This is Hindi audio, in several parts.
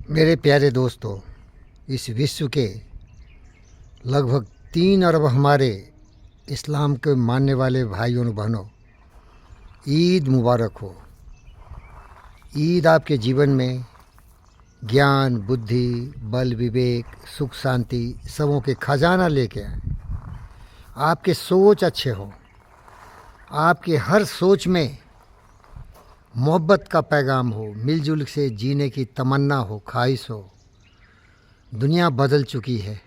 मेरे प्यारे दोस्तों, इस विश्व के लगभग 3 अरब हमारे इस्लाम के मानने वाले भाइयों और बहनों, ईद मुबारक हो। ईद आपके जीवन में ज्ञान, बुद्धि, बल, विवेक, सुख, शांति सबों के खजाना लेके आए। आपके सोच अच्छे हो, आपके हर सोच में मोहब्बत का पैगाम हो, मिलजुल से जीने की तमन्ना हो, ख्वाहिश हो। दुनिया बदल चुकी है,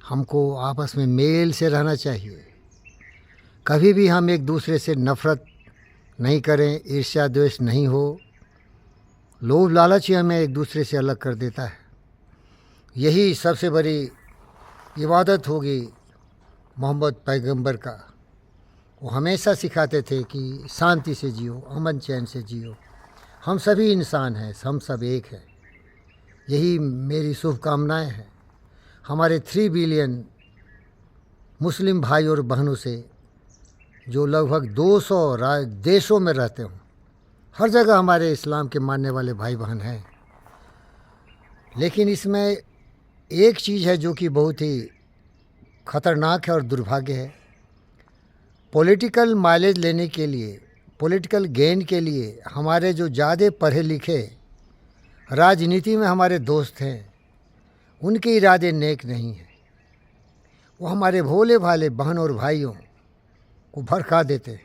हमको आपस में मेल से रहना चाहिए। कभी भी हम एक दूसरे से नफ़रत नहीं करें, ईर्ष्या द्वेष नहीं हो। लोभ लालच ही हमें एक दूसरे से अलग कर देता है। यही सबसे बड़ी इबादत होगी मोहम्मद पैगंबर का। वो हमेशा सिखाते थे कि शांति से जियो, अमन चैन से जियो। हम सभी इंसान हैं, हम सब एक हैं। यही मेरी शुभकामनाएं हैं हमारे 3 बिलियन मुस्लिम भाई और बहनों से, जो लगभग 200 देशों में रहते हों। हर जगह हमारे इस्लाम के मानने वाले भाई बहन हैं। लेकिन इसमें एक चीज़ है जो कि बहुत ही ख़तरनाक है और दुर्भाग्य है। पॉलिटिकल माइलेज लेने के लिए, पॉलिटिकल गेन के लिए हमारे जो ज़्यादा पढ़े लिखे राजनीति में हमारे दोस्त हैं, उनके इरादे नेक नहीं हैं। वो हमारे भोले भाले बहन और भाइयों को भड़का देते हैं,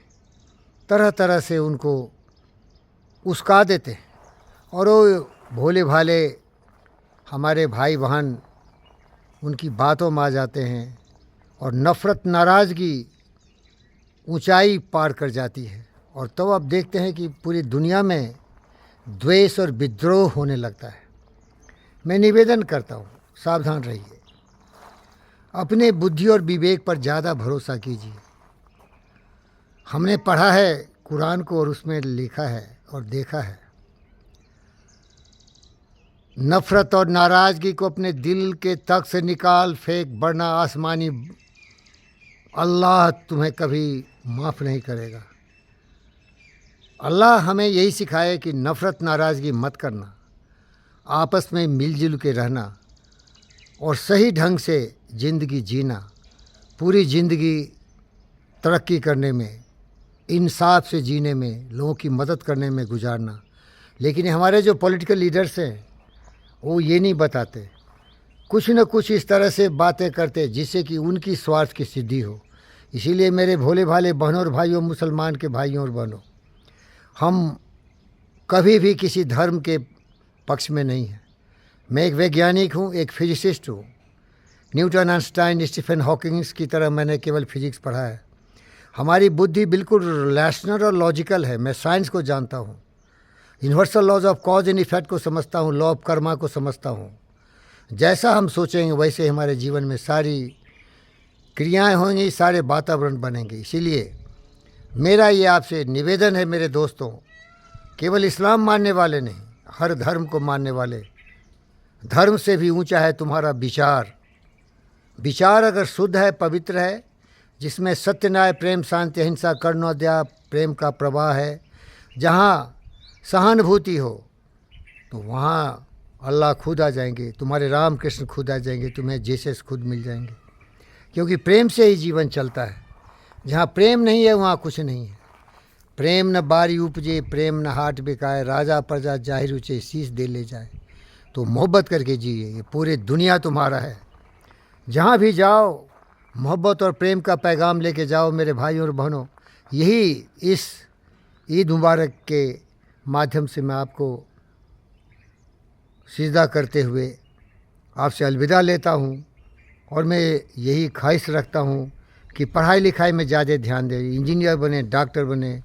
तरह तरह से उनको उस्का देते हैं, और वो भोले भाले हमारे भाई बहन उनकी बातों में आ जाते हैं और नफ़रत, नाराज़गी ऊंचाई पार कर जाती है। और तब आप देखते हैं कि पूरी दुनिया में द्वेष और विद्रोह होने लगता है। मैं निवेदन करता हूँ, सावधान रहिए। अपने बुद्धि और विवेक पर ज़्यादा भरोसा कीजिए। हमने पढ़ा है कुरान को, और उसमें लिखा है और देखा है, नफ़रत और नाराज़गी को अपने दिल के तक से निकाल फेंक, वरना आसमानी अल्लाह तुम्हें कभी माफ़ नहीं करेगा। अल्लाह हमें यही सिखाए कि नफ़रत, नाराज़गी मत करना, आपस में मिलजुल के रहना और सही ढंग से ज़िंदगी जीना, पूरी ज़िंदगी तरक्की करने में, इंसाफ से जीने में, लोगों की मदद करने में गुजारना। लेकिन हमारे जो पॉलिटिकल लीडर्स हैं, वो ये नहीं बताते, कुछ न कुछ इस तरह से बातें करते जिससे कि उनकी स्वार्थ की सिद्धि हो। इसीलिए मेरे भोले भाले बहनों और भाइयों, मुसलमान के भाइयों और बहनों, हम कभी भी किसी धर्म के पक्ष में नहीं हैं। मैं एक वैज्ञानिक हूँ, एक फिजिसिस्ट हूँ। न्यूटन, आइंस्टाइन, स्टीफन हॉकिंग्स की तरह मैंने केवल फिजिक्स पढ़ा है। हमारी बुद्धि बिल्कुल रैशनल और लॉजिकल है। मैं साइंस को जानता हूँ, universal laws of cause and effect को समझता हूँ, लॉ ऑफ कर्मा को समझता हूँ। जैसा हम सोचेंगे वैसे हमारे जीवन में सारी क्रियाएं होंगी, सारे वातावरण बनेंगे। इसीलिए मेरा ये आपसे निवेदन है मेरे दोस्तों, केवल इस्लाम मानने वाले नहीं, हर धर्म को मानने वाले, धर्म से भी ऊंचा है तुम्हारा विचार। विचार अगर शुद्ध है, पवित्र है, जिसमें सत्य, न्याय, प्रेम, शांति, अहिंसा, करुणा, प्रेम का प्रवाह है, जहाँ सहानुभूति हो, तो वहाँ अल्लाह खुद आ जाएंगे, तुम्हारे राम कृष्ण खुद आ जाएंगे, तुम्हें जीसस खुद मिल जाएंगे। क्योंकि प्रेम से ही जीवन चलता है। जहाँ प्रेम नहीं है वहाँ कुछ नहीं है। प्रेम न बारी उपजे, प्रेम न हाट बिकाए, राजा प्रजा जाहिर ऊँचे, शीश दे ले जाए। तो मोहब्बत करके जिए, ये पूरी दुनिया तुम्हारा है। जहाँ भी जाओ मोहब्बत और प्रेम का पैगाम लेके जाओ मेरे भाइयों और बहनों। यही इस ईद मुबारक के माध्यम से मैं आपको सिजदा करते हुए आपसे अलविदा लेता हूँ। और मैं यही ख्वाहिश रखता हूँ कि पढ़ाई लिखाई में ज़्यादा ध्यान दें, इंजीनियर बने, डॉक्टर बने,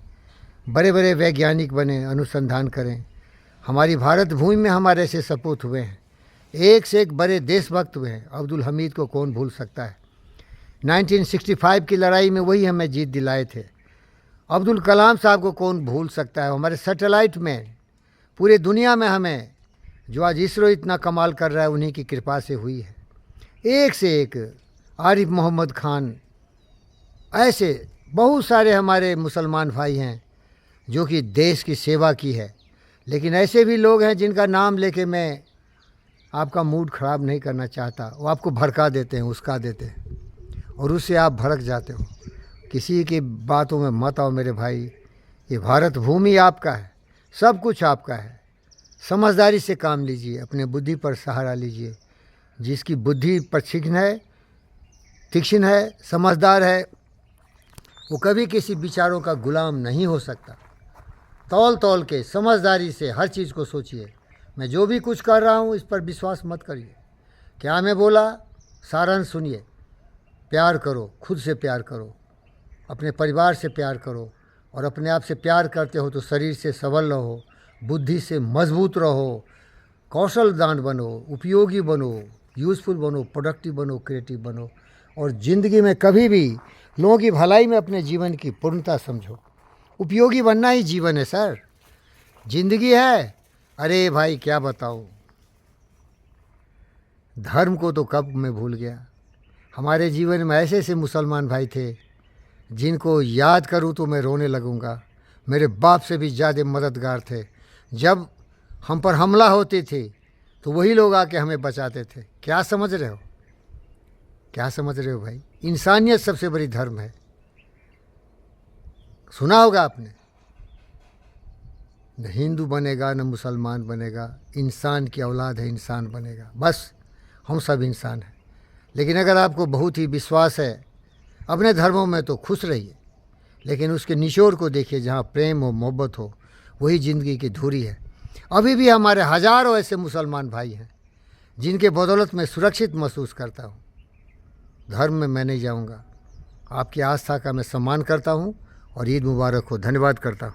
बड़े बड़े वैज्ञानिक बने, अनुसंधान करें। हमारी भारत भूमि में हमारे ऐसे सपूत हुए हैं, एक से एक बड़े देशभक्त हुए हैं। अब्दुल हमीद को कौन भूल सकता है। 1965 की लड़ाई में वही हमें जीत दिलाए थे। अब्दुल कलाम साहब को कौन भूल सकता है। हमारे सैटेलाइट में पूरे दुनिया में हमें जो आज इसरो इतना कमाल कर रहा है, उन्हीं की कृपा से हुई है। एक से एक आरिफ मोहम्मद खान, ऐसे बहुत सारे हमारे मुसलमान भाई हैं जो कि देश की सेवा की है। लेकिन ऐसे भी लोग हैं जिनका नाम लेके मैं आपका मूड ख़राब नहीं करना चाहता। वो आपको भड़का देते हैं, उस्का देते हैं और उससे आप भड़क जाते हो। किसी की बातों में मत आओ मेरे भाई। ये भारत भूमि आपका है, सब कुछ आपका है। समझदारी से काम लीजिए, अपने बुद्धि पर सहारा लीजिए। जिसकी बुद्धि तीक्ष्ण है, समझदार है, वो कभी किसी विचारों का गुलाम नहीं हो सकता। तौल तौल के समझदारी से हर चीज़ को सोचिए। मैं जो भी कुछ कर रहा हूँ इस पर विश्वास मत करिए। क्या मैं बोला, सारांश सुनिए। प्यार करो, खुद से प्यार करो, अपने परिवार से प्यार करो, और अपने आप से प्यार करते हो तो शरीर से सबल रहो, बुद्धि से मजबूत रहो, कौशलदान बनो, उपयोगी बनो, यूज़फुल बनो, प्रोडक्टिव बनो, क्रिएटिव बनो, और ज़िंदगी में कभी भी लोगों की भलाई में अपने जीवन की पूर्णता समझो। उपयोगी बनना ही जीवन है सर, जिंदगी है। अरे भाई क्या बताऊँ, धर्म को तो कब मैं भूल गया। हमारे जीवन में ऐसे ऐसे मुसलमान भाई थे जिनको याद करूँ तो मैं रोने लगूँगा। मेरे बाप से भी ज़्यादा मददगार थे। जब हम पर हमला होती थी तो वही लोग आके हमें बचाते थे। क्या समझ रहे हो, क्या समझ रहे हो भाई? इंसानियत सबसे बड़ी धर्म है। सुना होगा आपने, न हिंदू बनेगा न मुसलमान बनेगा, इंसान की औलाद है, इंसान बनेगा। बस हम सब इंसान हैं। लेकिन अगर आपको बहुत ही विश्वास है अपने धर्मों में तो खुश रहिए, लेकिन उसके निचोड़ को देखिए। जहाँ प्रेम हो, मोहब्बत हो, वही ज़िंदगी की धुरी है। अभी भी हमारे हज़ारों ऐसे मुसलमान भाई हैं जिनके बदौलत मैं सुरक्षित महसूस करता हूँ। धर्म में मैं नहीं जाऊँगा। आपकी आस्था का मैं सम्मान करता हूँ और ईद मुबारक हो। धन्यवाद करता हूँ।